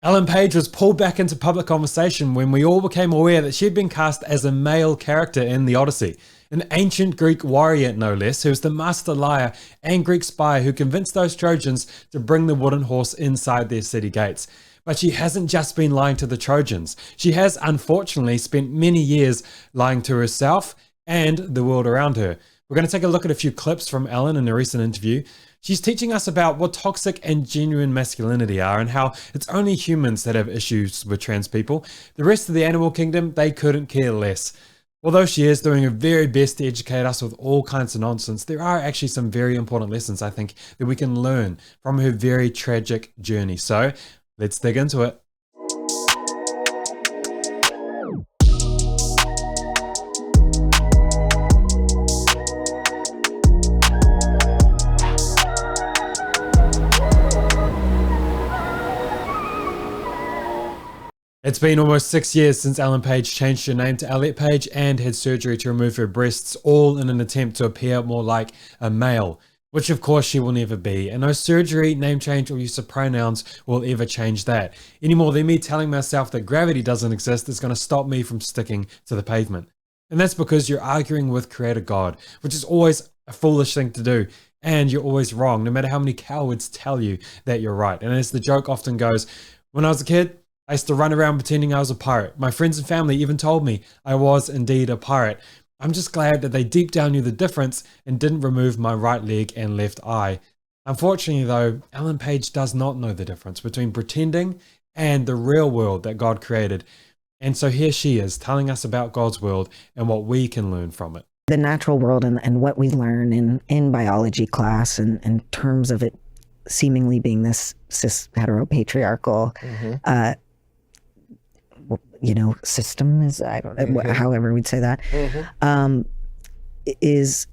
Ellen Page was pulled back into public conversation when we all became aware that she had been cast as a male character in the Odyssey, an ancient Greek warrior no less, who was the master liar and Greek spy who convinced those Trojans to bring the wooden horse inside their city gates. But she hasn't just been lying to the Trojans. She has unfortunately spent many years lying to herself and the world around her. We're going to take a look at a few clips from Ellen in a recent interview. She's teaching us about what toxic and genuine masculinity are and how it's only humans that have issues with trans people. The rest of the animal kingdom, they couldn't care less. Although she is doing her very best to educate us with all kinds of nonsense, there are actually some very important lessons, I think, that we can learn from her very tragic journey. So let's dig into it. It's been almost 6 years since Ellen Page changed her name to Elliot Page and had surgery to remove her breasts, all in an attempt to appear more like a male, which of course she will never be. And no surgery, name change, or use of pronouns will ever change that. Any more than me telling myself that gravity doesn't exist is going to stop me from sticking to the pavement. And that's because you're arguing with Creator God, which is always a foolish thing to do. And you're always wrong, no matter how many cowards tell you that you're right. And as the joke often goes, when I was a kid, I used to run around pretending I was a pirate. My friends and family even told me I was indeed a pirate. I'm just glad that they deep down knew the difference and didn't remove my right leg and left eye. Unfortunately though, Ellen Page does not know the difference between pretending and the real world that God created. And so here she is telling us about God's world and what we can learn from it. The natural world and what we learn in biology class and in terms of it seemingly being this cis heteropatriarchal system is, I don't know, however we'd say that, is,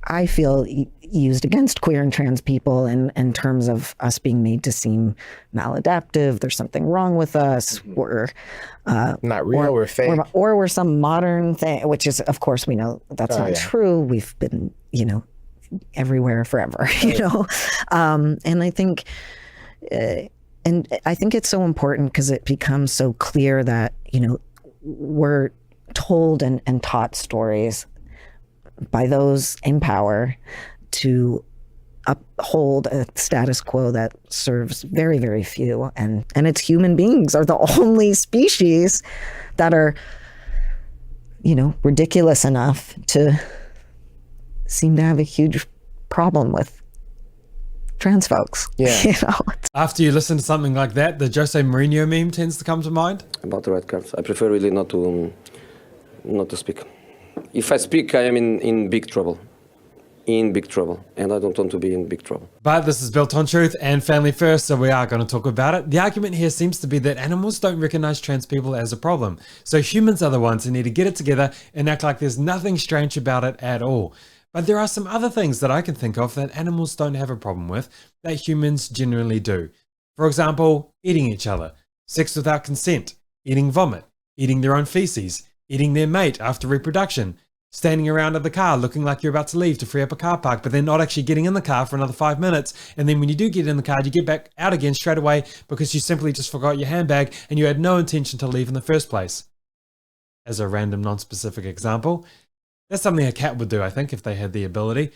I feel, used against queer and trans people in terms of us being made to seem maladaptive. There's something wrong with us. We're not real, we're fake. Or we're some modern thing, which is, of course, we know that's not true. We've been, everywhere forever, and I think... And I think it's so important because it becomes so clear that, we're told and taught stories by those in power to uphold a status quo that serves very, very few. And it's human beings are the only species that are, ridiculous enough to seem to have a huge problem with trans folks. Yeah. After you listen to something like that, the Jose Mourinho meme tends to come to mind. About the red cards, I prefer really not to speak. If I speak, I am in big trouble. In big trouble. And I don't want to be in big trouble. But this is built on truth and family first, so we are going to talk about it. The argument here seems to be that animals don't recognize trans people as a problem. So humans are the ones who need to get it together and act like there's nothing strange about it at all. But there are some other things that I can think of that animals don't have a problem with that humans generally do. For example, eating each other, sex without consent, eating vomit, eating their own feces, eating their mate after reproduction, standing around at the car looking like you're about to leave to free up a car park, but then not actually getting in the car for another 5 minutes. And then when you do get in the car, you get back out again straight away because you simply just forgot your handbag and you had no intention to leave in the first place. As a random non-specific example, that's something a cat would do, I think, if they had the ability.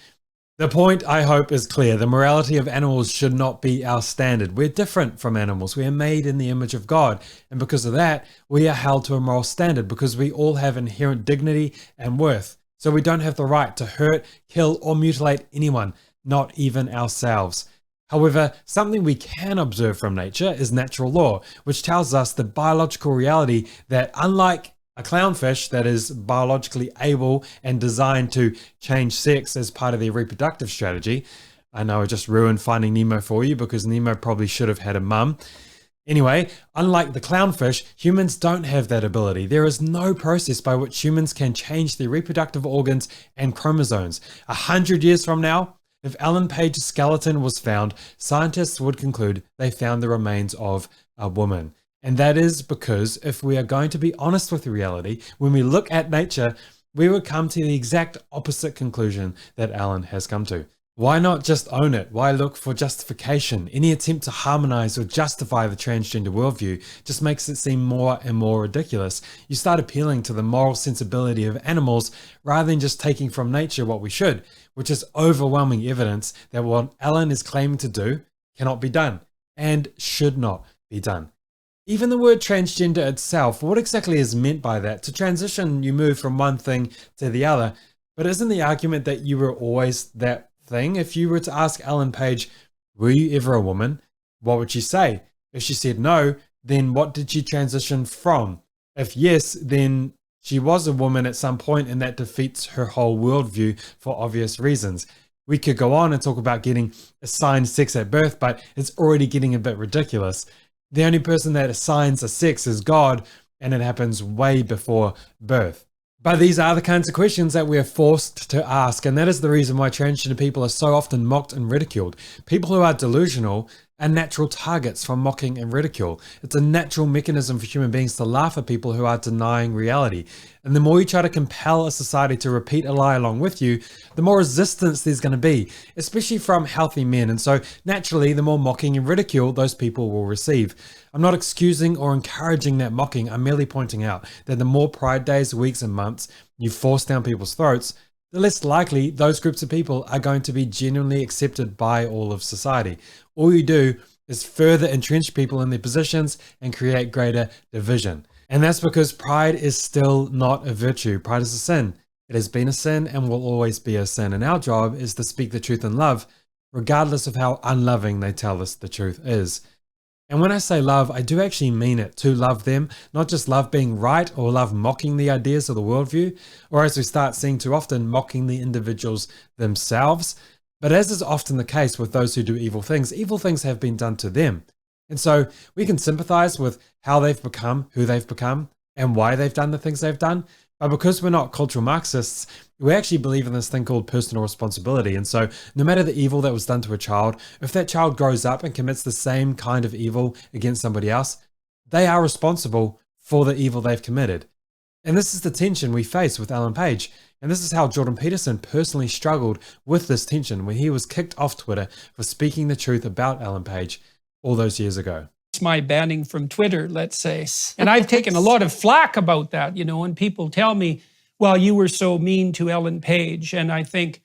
The point, I hope, is clear. The morality of animals should not be our standard. We're different from animals. We are made in the image of God. And because of that, we are held to a moral standard because we all have inherent dignity and worth. So we don't have the right to hurt, kill, or mutilate anyone, not even ourselves. However, something we can observe from nature is natural law, which tells us the biological reality that unlike a clownfish that is biologically able and designed to change sex as part of their reproductive strategy. I know I just ruined Finding Nemo for you because Nemo probably should have had a mum. Anyway, unlike the clownfish, humans don't have that ability. There is no process by which humans can change their reproductive organs and chromosomes. 100 years from now, if Ellen Page's skeleton was found, scientists would conclude they found the remains of a woman. And that is because if we are going to be honest with reality, when we look at nature, we would come to the exact opposite conclusion that Ellen has come to. Why not just own it? Why look for justification? Any attempt to harmonize or justify the transgender worldview just makes it seem more and more ridiculous. You start appealing to the moral sensibility of animals rather than just taking from nature what we should, which is overwhelming evidence that what Ellen is claiming to do cannot be done and should not be done. Even the word transgender itself, what exactly is meant by that? To transition, you move from one thing to the other, but isn't the argument that you were always that thing? If you were to ask Ellen Page, were you ever a woman? What would she say? If she said no, then what did she transition from? If yes, then she was a woman at some point, and that defeats her whole worldview for obvious reasons. We could go on and talk about getting assigned sex at birth, but it's already getting a bit ridiculous. The only person that assigns a sex is God, and it happens way before birth. But these are the kinds of questions that we're forced to ask, and that is the reason why transgender people are so often mocked and ridiculed. People who are delusional are natural targets for mocking and ridicule. It's a natural mechanism for human beings to laugh at people who are denying reality. And the more you try to compel a society to repeat a lie along with you, the more resistance there's going to be, especially from healthy men. And so naturally, the more mocking and ridicule those people will receive. I'm not excusing or encouraging that mocking. I'm merely pointing out that the more Pride days, weeks, and months you force down people's throats, the less likely those groups of people are going to be genuinely accepted by all of society. All you do is further entrench people in their positions and create greater division. And that's because pride is still not a virtue. Pride is a sin. It has been a sin and will always be a sin. And our job is to speak the truth in love, regardless of how unloving they tell us the truth is. And when I say love, I do actually mean it, to love them, not just love being right or love mocking the ideas of the worldview, or as we start seeing too often, mocking the individuals themselves. But as is often the case with those who do evil things have been done to them. And so we can sympathize with how they've become, who they've become, and why they've done the things they've done. But because we're not cultural Marxists, we actually believe in this thing called personal responsibility. And so no matter the evil that was done to a child, if that child grows up and commits the same kind of evil against somebody else, they are responsible for the evil they've committed. And this is the tension we face with Ellen Page. And this is how Jordan Peterson personally struggled with this tension when he was kicked off Twitter for speaking the truth about Ellen Page all those years ago. My banning from Twitter, let's say. And I've taken a lot of flack about that, and people tell me, well, you were so mean to Ellen Page. And I think,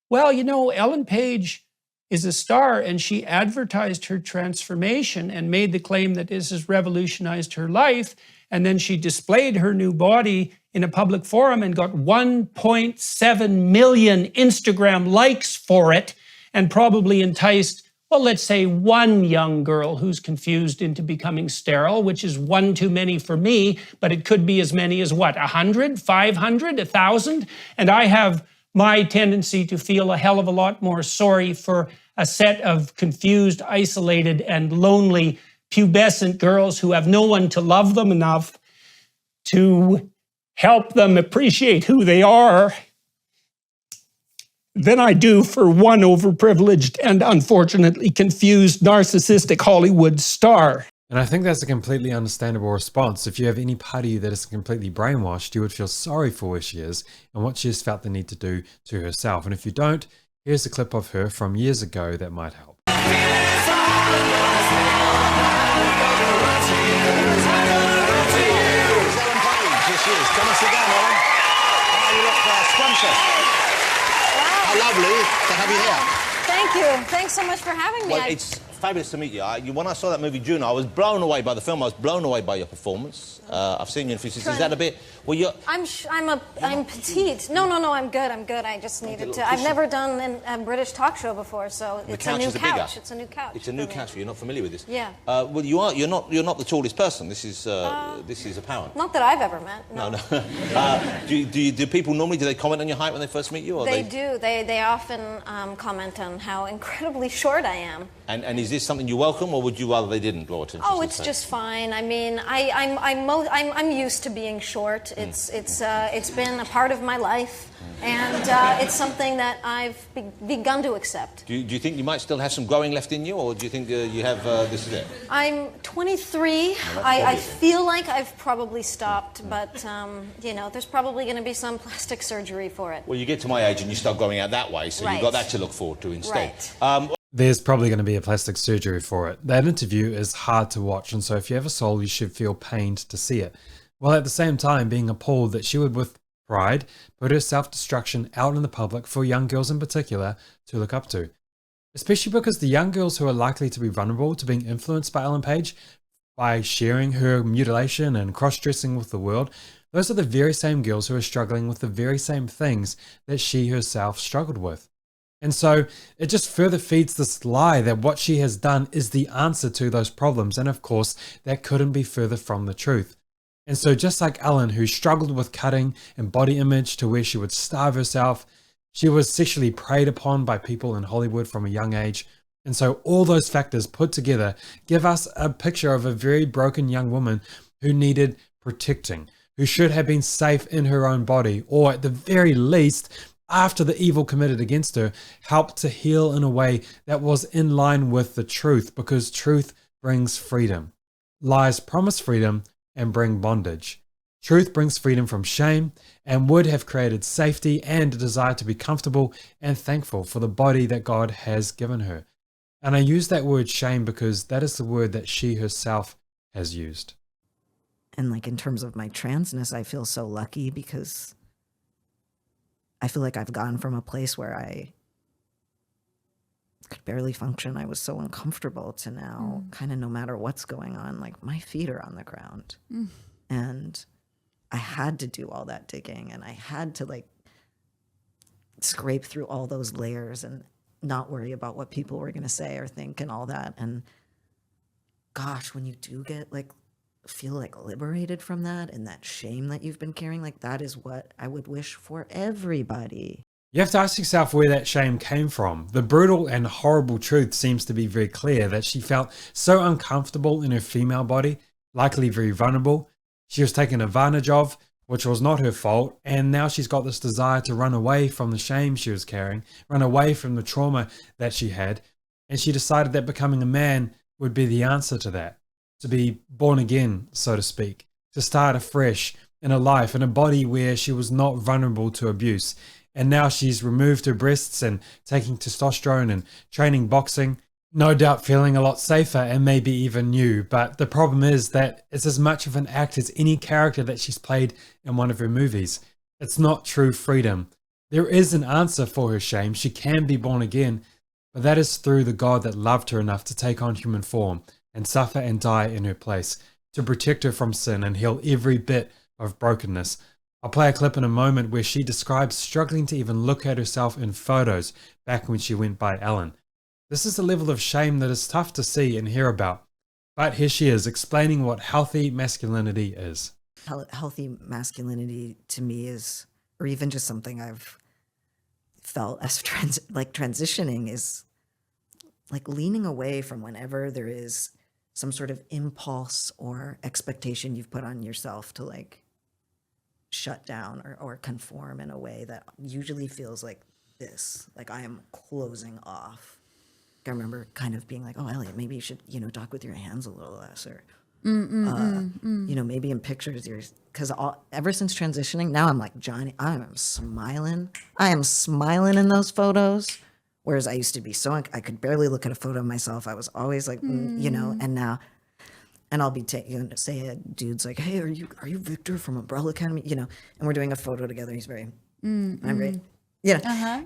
well, Ellen Page is a star, and she advertised her transformation and made the claim that this has revolutionized her life. And then she displayed her new body in a public forum and got 1.7 million Instagram likes for it, and probably enticed, well, let's say one young girl who's confused into becoming sterile, which is one too many for me, but it could be as many as what, 100, 500, 1,000? And I have my tendency to feel a hell of a lot more sorry for a set of confused, isolated, and lonely pubescent girls who have no one to love them enough to help them appreciate who they are than I do for one overprivileged and unfortunately confused narcissistic Hollywood star. And I think that's a completely understandable response. If you have any part of you that is completely brainwashed, you would feel sorry for where she is and what she has felt the need to do to herself. And if you don't, here's a clip of her from years ago that might help. Come and sit down, Ellen. Oh, you look scrumptious. How lovely to have you here. Thank you. Thanks so much for having me. Well, it's fabulous to meet you. When I saw that movie, Juno, I was blown away by the film. I was blown away by your performance. I've seen you in a few scenes. Is that a bit... Well, you're... I'm petite. No, I'm good. I just needed to... I've never done a British talk show before, so it's a new couch. It's a new couch. It's a new couch for you. You're not familiar with this. Yeah. Well, you are. You're not the tallest person. This is apparent. Not that I've ever met. No. Do people normally, do they comment on your height when they first meet you? Or they do. They often comment on how incredibly short I am. And is this something you welcome, or would you rather they didn't draw attention? Oh, it's just fine. I mean, I'm used to being short. It's been a part of my life. And it's something that I've begun to accept. Do you think you might still have some growing left in you, or do you think you have, this is it? I'm 23. I feel like I've probably stopped, but, you know, there's probably going to be some plastic surgery for it. Well, you get to my age and you start growing out that way, so you've got that to look forward to instead. Right. There's probably going to be a plastic surgery for it. That interview is hard to watch, and so if you have a soul, you should feel pained to see it. While at the same time being appalled that she would, with pride, put her self-destruction out in the public for young girls in particular to look up to. Especially because the young girls who are likely to be vulnerable to being influenced by Ellen Page, by sharing her mutilation and cross-dressing with the world, those are the very same girls who are struggling with the very same things that she herself struggled with. And so it just further feeds this lie that what she has done is the answer to those problems. And of course, that couldn't be further from the truth. And so just like Ellen, who struggled with cutting and body image to where she would starve herself, she was sexually preyed upon by people in Hollywood from a young age. And so all those factors put together give us a picture of a very broken young woman who needed protecting, who should have been safe in her own body, or at the very least, after the evil committed against her, helped to heal in a way that was in line with the truth, because truth brings freedom. Lies promise freedom and bring bondage. Truth brings freedom from shame and would have created safety and a desire to be comfortable and thankful for the body that God has given her. And I use that word shame because that is the word that she herself has used. And like in terms of my transness, I feel so lucky because I feel like I've gone from a place where I could barely function. I was so uncomfortable to now kind of no matter what's going on, like my feet are on the ground. And I had to do all that digging, and I had to like scrape through all those layers and not worry about what people were going to say or think and all that. And gosh, when you do get like, feel like liberated from that and that shame that you've been carrying, like that is what I would wish for everybody. You have to ask yourself where that shame came from. The brutal and horrible truth seems to be very clear that she felt so uncomfortable in her female body, likely very vulnerable. She was taken advantage of, which was not her fault, and now she's got this desire to run away from the shame she was carrying, run away from the trauma that she had, and she decided that becoming a man would be the answer to that, to be born again, so to speak, to start afresh in a life, in a body where she was not vulnerable to abuse. And now she's removed her breasts and taking testosterone and training boxing, no doubt feeling a lot safer and maybe even new. But the problem is that it's as much of an act as any character that she's played in one of her movies. It's not true freedom. There is an answer for her shame. She can be born again, but that is through the God that loved her enough to take on human form and suffer and die in her place, to protect her from sin and heal every bit of brokenness. I'll play a clip in a moment where she describes struggling to even look at herself in photos back when she went by Ellen. This is a level of shame that is tough to see and hear about. But here she is explaining what healthy masculinity is. Healthy masculinity to me is, or even just something I've felt as transitioning, is like leaning away from whenever there is some sort of impulse or expectation you've put on yourself to like shut down or conform in a way that usually feels like this, like I am closing off. I remember kind of being like, oh, Elliot, maybe you should, talk with your hands a little less, or, maybe in pictures, because ever since transitioning, now I'm like, Johnny, I am smiling in those photos. Whereas I used to be so, I could barely look at a photo of myself. I was always like, and now, and I'll be say a dude's like, hey, are you Victor from Umbrella Academy? And we're doing a photo together. He's very, I'm great.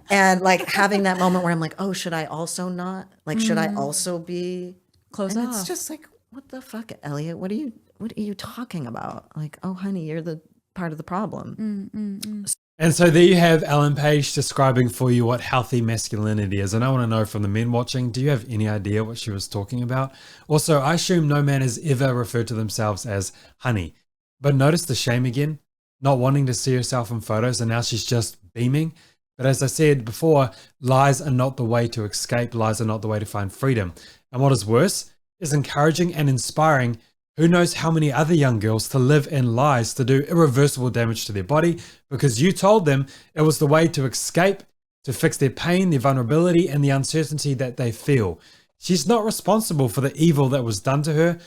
And like having that moment where I'm like, oh, should I also not? Like, should I also be close and off? It's just like, what the fuck, Elliot? What are you talking about? Like, oh, honey, you're the part of the problem. And so there you have Ellen Page describing for you what healthy masculinity is. And I want to know from the men watching, do you have any idea what she was talking about? Also, I assume no man has ever referred to themselves as honey. But notice the shame again, not wanting to see herself in photos, and now she's just beaming. But as I said before, lies are not the way to escape. Lies are not the way to find freedom. And what is worse is encouraging and inspiring Who knows how many other young girls to live in lies to do irreversible damage to their body because you told them it was the way to escape, to fix their pain, their vulnerability, and the uncertainty that they feel. She's not responsible for the evil that was done to her,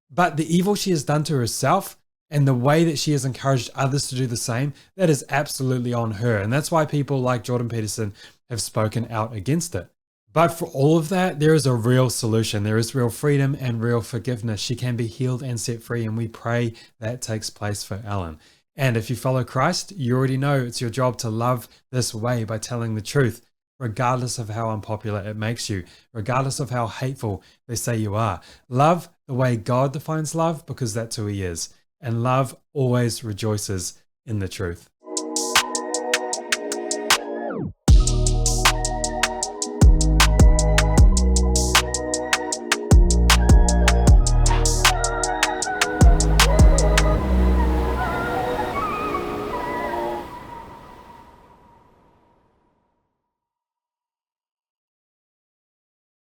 but the evil she has done to herself and the way that she has encouraged others to do the same, that is absolutely on her. And that's why people like Jordan Peterson have spoken out against it. But for all of that, there is a real solution. There is real freedom and real forgiveness. She can be healed and set free, and we pray that takes place for Ellen. And if you follow Christ, you already know it's your job to love this way by telling the truth, regardless of how unpopular it makes you, regardless of how hateful they say you are. Love the way God defines love, because that's who he is. And love always rejoices in the truth.